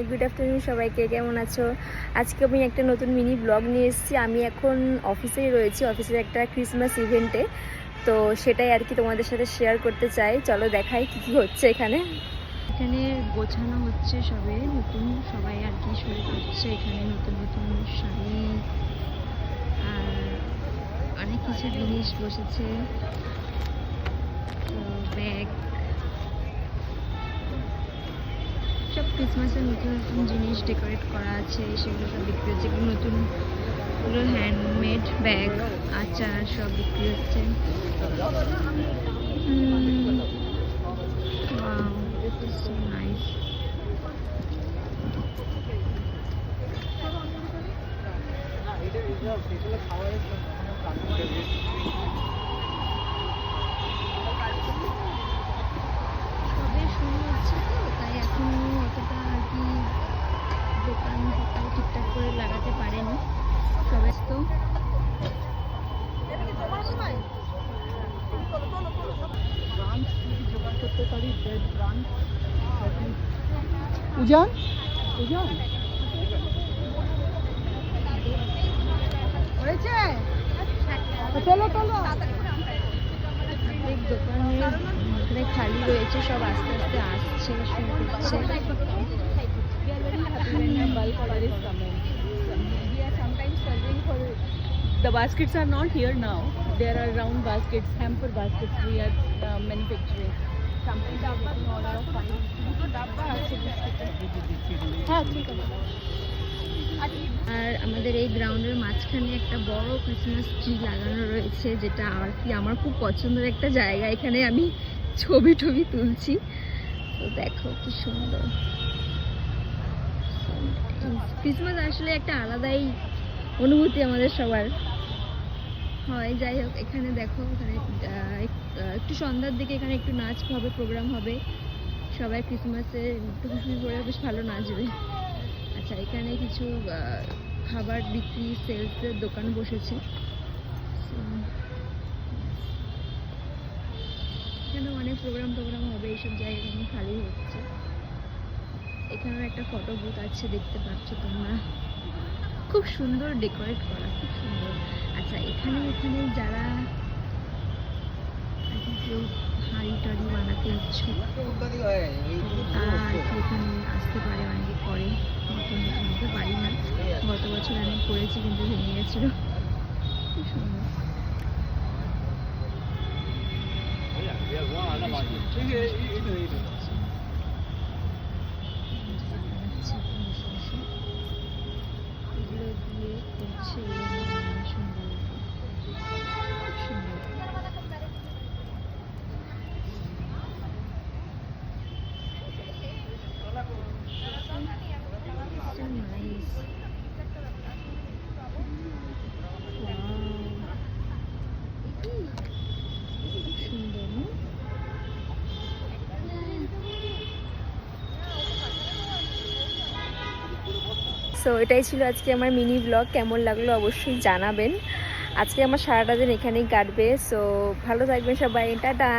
Good afternoon সবাইকে, কেমন আছো? আজকে আমি একটা নতুন মিনি ব্লগ নিয়ে এসেছি। আমি এখন অফিসেই রয়েছি, অফিসের একটা ক্রিসমাস ইভেন্টে। তো সেটাই আর কি তোমাদের সাথে শেয়ার করতে চাই। চলো দেখাই কি কি হচ্ছে এখানে। এখানে গোছানো হচ্ছে সবে, নতুন সবাই আর কি শুরু করছে। এখানে নতুন নতুন শাড়ি আর অনেক কিছু জিনিস বসেছে, ব্যাগ, সব ক্রিসমাসের নতুন নতুন জিনিস ডেকোরেট করা আছে, সেগুলো সব বিক্রি হচ্ছে। নতুন হ্যান্ডমেড ব্যাগ, আচার সব বিক্রি হচ্ছে। নাইস। সবে শুরু হচ্ছে তো, তাই এখনো অতটা আর কি দোকান ঠিকঠাক করে লাগাতে পারেনি সবাই। তো উজান উজান চলো চলো। প্রত্যেক দোকানের এখানে খালি রয়েছে, সব আস্তে আস্তে আসছে, শুরু করছে। The baskets are not here now. There are round baskets, hamper baskets we are manufacturing. Something are getting order of fine. হ্যাঁ ঠিক আছে। আর আমাদের এই গ্রাউন্ডের মাঝখানে একটা বড় ক্রিসমাস ট্রি লাগানো রয়েছে, যেটা আর কি আমার খুব পছন্দের একটা জায়গা। এখানে আমি ছবি টবি তুলছি, তো দেখো কি সুন্দর। ক্রিসমাস আসলে একটা আলাদাই অনুভূতি আমাদের সবার হয়। যাই হোক, এখানে দেখো, এখানে একটু সন্ধ্যার দিকে এখানে একটু নাচ হবে, প্রোগ্রাম হবে। সবাই ক্রিসমাসে টুপি পরে বেশ ভালো নাচবে। আচ্ছা, এখানে কিছু খাবার বিক্রি, সেলসের দোকান বসেছে। এখানে অনেক প্রোগ্রাম হবে, এইসব জায়গা এখন খালি হচ্ছে। এখানেও একটা ফটো বুথ আছে, দেখতে পাচ্ছ তোমরা। খুব সুন্দর ডেকোরেট করা, খুব সুন্দর। আচ্ছা, এখানে যারা কেউ হাঁড়ি টাড়ি বানাতে ইচ্ছুক তারা আর কি এখানে আসতে পারে, অনেকে করে। নতুন নতুন পারি না, গত বছর আমি করেছি কিন্তু ভেঙে গেছিল। খুব সুন্দর। এগুলো দিয়ে করছে সুন্দর। সো এটাই ছিল আজকে আমার মিনি ব্লগ। কেমন লাগলো অবশ্যই জানাবেন। আজকে আমার সারাটা দিন এখানেই কাটবে। সো ভালো থাকবেন সবাই, টাটা।